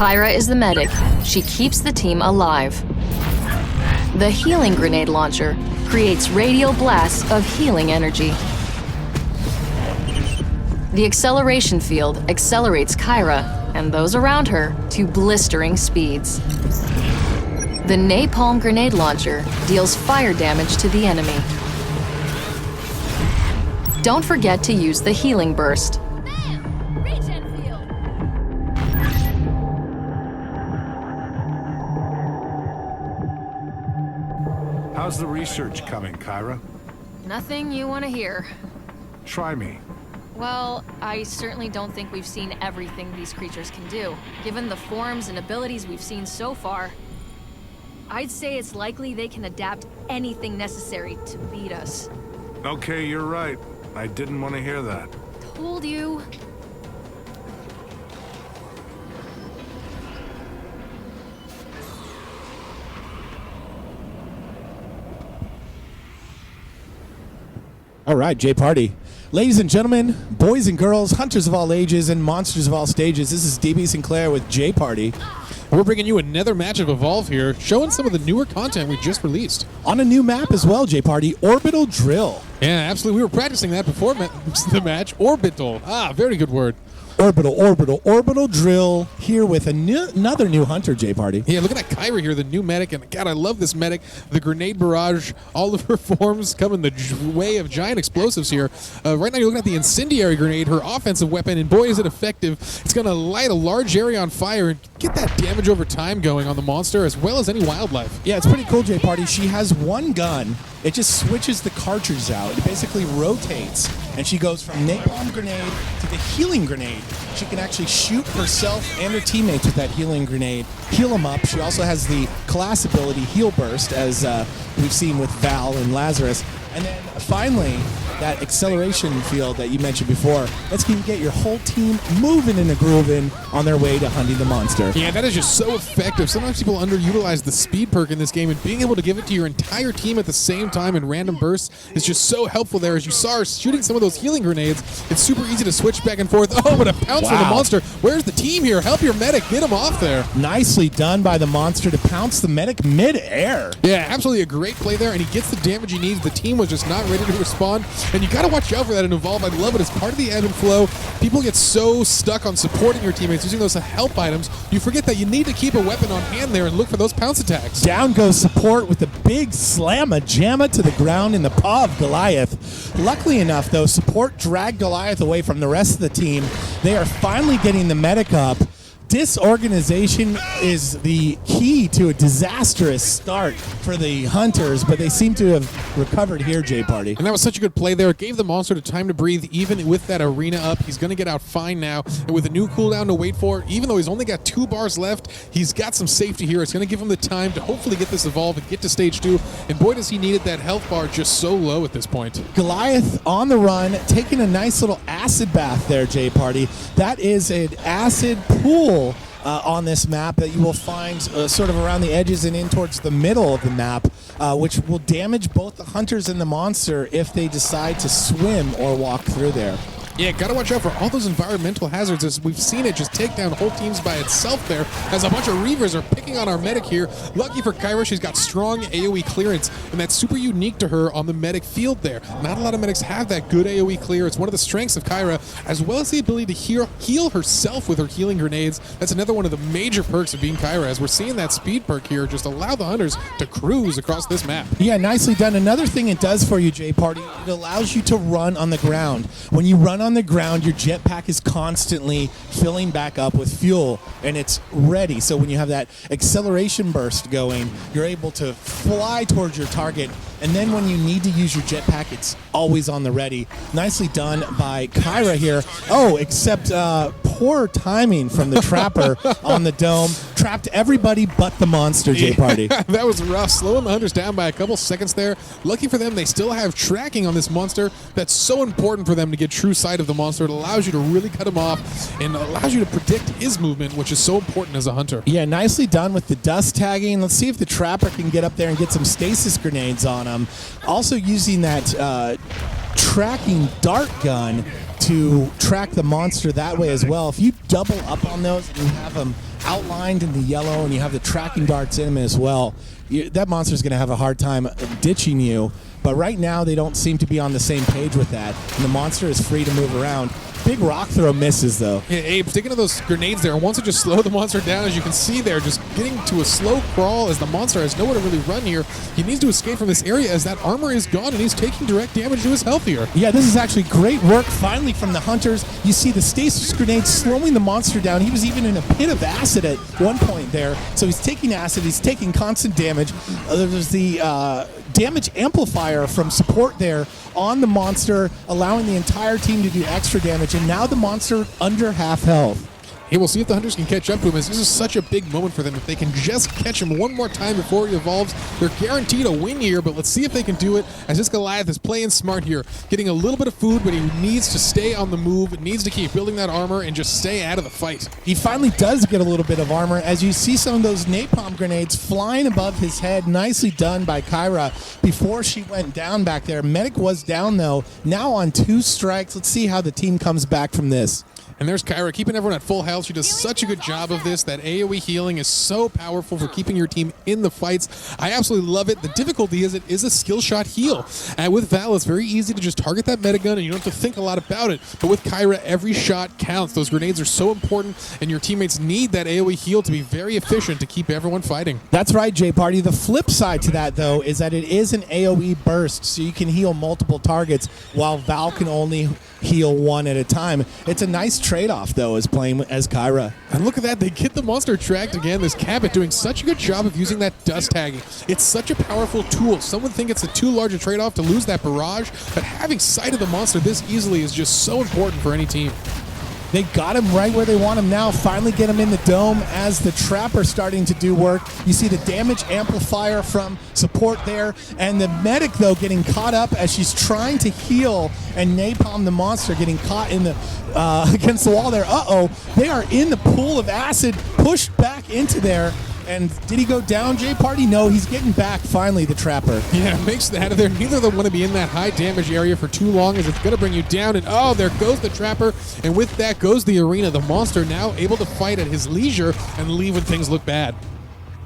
Caira is the medic. She keeps the team alive. The healing grenade launcher creates radial blasts of healing energy. The acceleration field accelerates Caira and those around her to blistering speeds. The napalm grenade launcher deals fire damage to the enemy. Don't forget to use the healing burst. How's the research coming, Caira? Nothing you want to hear. Try me. Well, I certainly don't think we've seen everything these creatures can do. Given the forms and abilities we've seen so far, I'd say it's likely they can adapt anything necessary to beat us. Okay, you're right. I didn't want to hear that. Told you. All right, J Party. Ladies and gentlemen, boys and girls, hunters of all ages, and monsters of all stages, this is DB Sinclair with J Party. We're bringing you another match of Evolve here, showing some of the newer content we just released. On a new map as well, J Party, Orbital Drill. Yeah, absolutely. We were practicing that before the match. Orbital. Very good word. Orbital Drill here with another new hunter, J Party. Yeah, look at that Caira here, the new medic, and God, I love this medic. The grenade barrage, all of her forms come in the way of giant explosives here. Right now you're looking at the incendiary grenade, her offensive weapon, and boy is it effective. It's going to light a large area on fire and get that damage over time going on the monster as well as any wildlife. Yeah, it's pretty cool, J Party. She has one gun. It just switches the cartridge out. It basically rotates, and she goes from napalm grenade to the healing grenade. She can actually shoot herself and her teammates with that healing grenade, heal them up. She also has the class ability Heal Burst, as we've seen with Val and Lazarus. And then finally, that acceleration field that you mentioned before, that's going to get your whole team moving and grooving on their way to hunting the monster. Yeah, that is just so effective. Sometimes people underutilize the speed perk in this game, and being able to give it to your entire team at the same time in random bursts is just so helpful there. As you saw her shooting some of those healing grenades, it's super easy to switch back and forth. Oh, but a pounce for the monster. Where's the team here? Help your medic. Get him off there. Nicely done by the monster to pounce the medic mid-air. Yeah, absolutely a great play there, and he gets the damage he needs. The team was just not ready to respond, and you got to watch out for that in Evolve. I love it as part of the ebb and flow. People get so stuck on supporting your teammates, using those help items, you forget that you need to keep a weapon on hand there and look for those pounce attacks. Down goes support with a big slamma-jamma to the ground in the paw of Goliath. Luckily enough, though, support dragged Goliath away from the rest of the team. They are finally getting the medic up. Disorganization is the key to a disastrous start for the hunters, but they seem to have recovered here, J Party. And that was such a good play there. It gave the monster the time to breathe, even with that arena up. He's going to get out fine now, and with a new cooldown to wait for, even though he's only got 2 bars left, he's got some safety here. It's going to give him the time to hopefully get this Evolve and get to stage 2, and boy does he need it. That health bar just so low at this point. Goliath on the run, taking a nice little acid bath there, J Party. That is an acid pool on this map that you will find sort of around the edges and in towards the middle of the map, which will damage both the hunters and the monster if they decide to swim or walk through there. Yeah, gotta watch out for all those environmental hazards, as we've seen it just take down whole teams by itself there, as a bunch of Reavers are picking on our medic here. Lucky for Caira, she's got strong AoE clearance, and that's super unique to her on the medic field there. Not a lot of medics have that good AoE clear. It's one of the strengths of Caira, as well as the ability to heal herself with her healing grenades. That's another one of the major perks of being Caira, as we're seeing that speed perk here just allow the hunters to cruise across this map. Yeah, nicely done. Another thing it does for you, J Party, it allows you to run on the ground. When you run on the ground, your jetpack is constantly filling back up with fuel, and it's ready. So when you have that acceleration burst going, you're able to fly towards your target, and then when you need to use your jetpack, it's always on the ready. Nicely done by Caira here. Oh, except poor timing from the trapper on the dome. Trapped everybody but the monster, J Party. That was rough. Slowing the hunters down by a couple seconds there. Lucky for them, they still have tracking on this monster. That's so important for them to get true sight of the monster. It allows you to really cut him off and allows you to predict his movement, which is so important as a hunter. Yeah, nicely done with the dust tagging. Let's see if the trapper can get up there and get some stasis grenades on him. Also using that tracking dart gun to track the monster that way as well. If you double up on those and you have them outlined in the yellow and you have the tracking darts in him as well, that monster's going to have a hard time ditching you. But right now, they don't seem to be on the same page with that. And the monster is free to move around. Big rock throw misses, though. Yeah, Abe, sticking to those grenades there, wants to just slow the monster down. As you can see there, just getting to a slow crawl as the monster has nowhere to really run here. He needs to escape from this area as that armor is gone and he's taking direct damage to his health here. Yeah, this is actually great work finally from the hunters. You see the stasis grenade slowing the monster down. He was even in a pit of acid at one point there. So he's taking acid, he's taking constant damage. There's the damage amplifier from support there on the monster, allowing the entire team to do extra damage, and now the monster under half health. Hey, we'll see if the hunters can catch up to him, as this is such a big moment for them. If they can just catch him one more time before he evolves, they're guaranteed a win here, but let's see if they can do it, as this Goliath is playing smart here, getting a little bit of food, but he needs to stay on the move, needs to keep building that armor, and just stay out of the fight. He finally does get a little bit of armor, as you see some of those napalm grenades flying above his head. Nicely done by Caira before she went down back there. Medic was down, though, now on 2 strikes. Let's see how the team comes back from this. And there's Caira keeping everyone at full health. She does such a good job of this. That AoE healing is so powerful for keeping your team in the fights. I absolutely love it. The difficulty is it is a skill shot heal. And with Val, it's very easy to just target that metagun and you don't have to think a lot about it. But with Caira, every shot counts. Those grenades are so important and your teammates need that AoE heal to be very efficient to keep everyone fighting. That's right, J-Party. The flip side to that, though, is that it is an AoE burst, so you can heal multiple targets while Val can only heal one at a time. It's a nice trade-off, though, as playing as Caira. And look at that, they get the monster tracked again. This Cabot doing such a good job of using that dust tagging. It's such a powerful tool. Some would think it's too large a trade-off to lose that barrage, but having sight of the monster this easily is just so important for any team. They got him right where they want him now. Finally get him in the dome as the Trapper starting to do work. You see the damage amplifier from support there. And the medic, though, getting caught up as she's trying to heal and napalm the monster, getting caught in the against the wall there. Uh-oh. They are in the pool of acid, pushed back into there. And did he go down, J-Party? No, he's getting back, finally, the Trapper. Yeah, makes that out of there. Neither of them want to be in that high damage area for too long, as it's going to bring you down. And oh, there goes the Trapper. And with that goes the arena. The monster now able to fight at his leisure and leave when things look bad.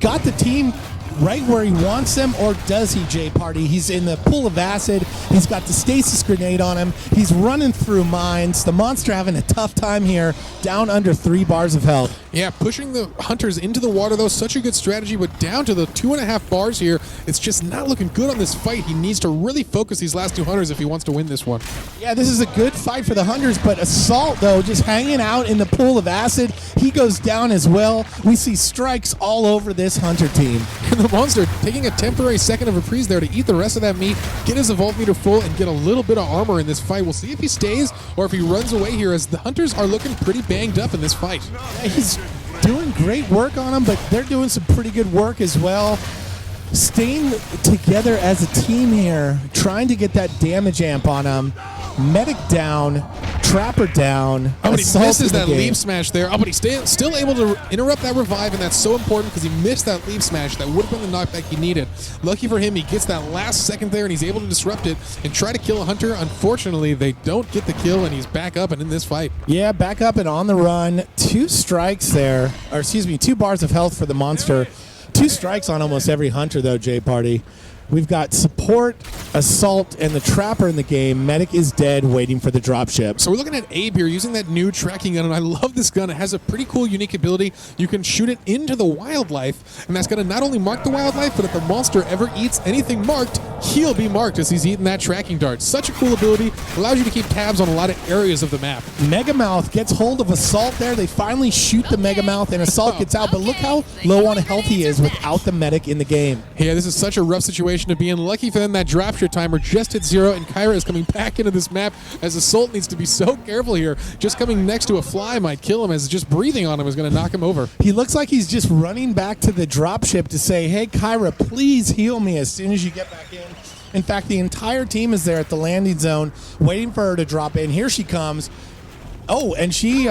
Got the team right where he wants them, or does he, J-Party? He's in the pool of acid. He's got the stasis grenade on him. He's running through mines. The monster having a tough time here, down under 3 bars of health. Yeah, pushing the hunters into the water, though, such a good strategy, but down to the 2.5 bars here, it's just not looking good on this fight. He needs to really focus these last 2 hunters if he wants to win this one. Yeah, this is a good fight for the hunters, but Assault, though, just hanging out in the pool of acid. He goes down as well. We see strikes all over this hunter team. And the monster taking a temporary second of reprise there to eat the rest of that meat, get his evolve meter full, and get a little bit of armor in this fight. We'll see if he stays or if he runs away here, as the hunters are looking pretty banged up in this fight. Yeah, he's doing great work on him, but they're doing some pretty good work as well. Staying together as a team here, trying to get that damage amp on him. Medic down, Trapper down. Oh, but he misses that leap smash there. Oh, but he's still able to interrupt that revive, and that's so important because he missed that leap smash. That would have been the knockback he needed. Lucky for him, he gets that last second there, and he's able to disrupt it and try to kill a hunter. Unfortunately, they don't get the kill, and he's back up and in this fight. Yeah, back up and on the run. 2 strikes there, or excuse me, 2 bars of health for the monster. 2 strikes on almost every hunter, though, J-Party. We've got Support, Assault, and the Trapper in the game. Medic is dead, waiting for the dropship. So we're looking at Abe here using that new tracking gun, and I love this gun. It has a pretty cool, unique ability. You can shoot it into the wildlife, and that's going to not only mark the wildlife, but if the monster ever eats anything marked, he'll be marked as he's eating that tracking dart. Such a cool ability. Allows you to keep tabs on a lot of areas of the map. Megamouth gets hold of Assault there. They finally shoot the Megamouth, and Assault gets out, but look how low on health he is without the medic in the game. Yeah, this is such a rough situation to be in. Lucky for them, that dropship timer just hit 0, and Caira is coming back into this map as Assault needs to be so careful here. Just coming next to a fly might kill him, as just breathing on him is going to knock him over. He looks like he's just running back to the dropship to say, hey, Caira, please heal me as soon as you get back in. In fact, the entire team is there at the landing zone waiting for her to drop in. Here she comes. Oh, and she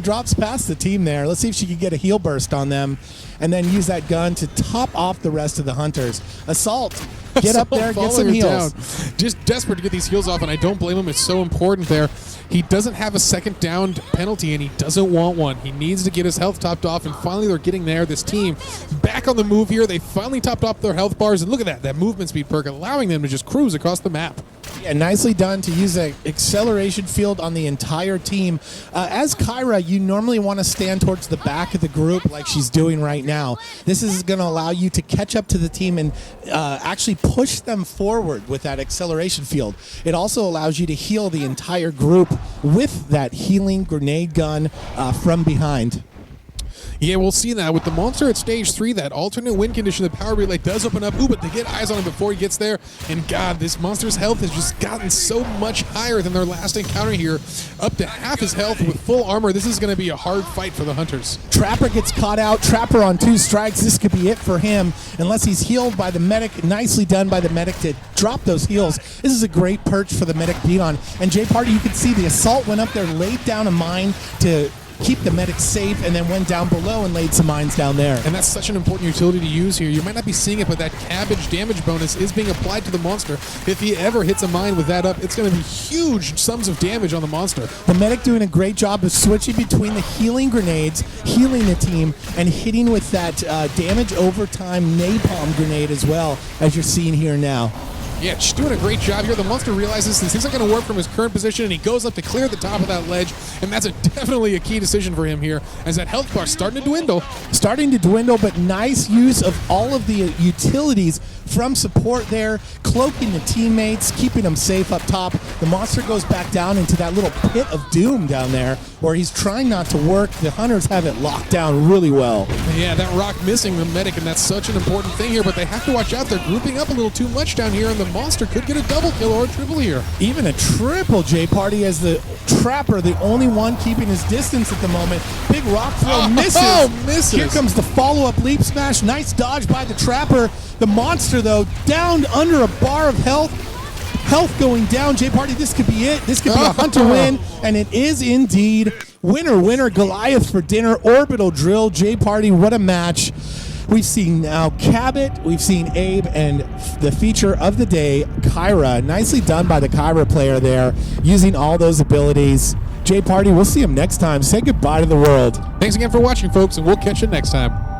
drops past the team there. Let's see if she can get a heal burst on them and then use that gun to top off the rest of the hunters. Assault, get up there, get some heals. Down. Just desperate to get these heals off, and I don't blame him. It's so important there. He doesn't have a second down penalty, and he doesn't want one. He needs to get his health topped off, and finally they're getting there. This team back on the move here. They finally topped off their health bars, and look at that movement speed perk, allowing them to just cruise across the map. Yeah, nicely done to use an acceleration field on the entire team. As Caira, you normally want to stand towards the back of the group like she's doing right now. This is going to allow you to catch up to the team and actually push them forward with that acceleration field. It also allows you to heal the entire group with that healing grenade gun from behind. Yeah, we'll see that. With the monster at stage 3, that alternate win condition, the power relay does open up. Ooh, but they get eyes on him before he gets there. And God, this monster's health has just gotten so much higher than their last encounter here. Up to half his health with full armor. This is going to be a hard fight for the hunters. Trapper gets caught out. Trapper on 2 strikes. This could be it for him unless he's healed by the medic. Nicely done by the medic to drop those heals. This is a great perch for the medic beat on. And J Party, you can see the assault went up there, laid down a mine to keep the medic safe, and then went down below and laid some mines down there. And that's such an important utility to use here. You might not be seeing it, but that cabbage damage bonus is being applied to the monster. If he ever hits a mine with that up, it's going to be huge sums of damage on the monster. The medic doing a great job of switching between the healing grenades, healing the team, and hitting with that damage over time napalm grenade as well, as you're seeing here now. Yeah, she's doing a great job here. The monster realizes this isn't going to work from his current position, and he goes up to clear the top of that ledge, and that's definitely a key decision for him here, as that health bar's starting to dwindle. But nice use of all of the utilities from support there, cloaking the teammates, keeping them safe up top. The monster goes back down into that little pit of doom down there, where he's trying not to work. The hunters have it locked down really well. Yeah, that rock missing the medic, and that's such an important thing here, but they have to watch out. They're grouping up a little too much down here, and the monster could get a double kill or a triple here. Even a triple, J Party, as the Trapper, the only one keeping his distance at the moment. Big rock throw misses. Misses. Here comes the follow-up leap smash. Nice dodge by the Trapper. The monster, though, down under a bar of health. Health going down. J Party, this could be it. This could be a hunter win, and it is indeed. Winner, winner, Goliath for dinner. Orbital drill. J Party, what a match. We've seen now Cabot, we've seen Abe, and the feature of the day, Caira. Nicely done by the Caira player there, using all those abilities. J Party, we'll see him next time. Say goodbye to the world. Thanks again for watching, folks, and we'll catch you next time.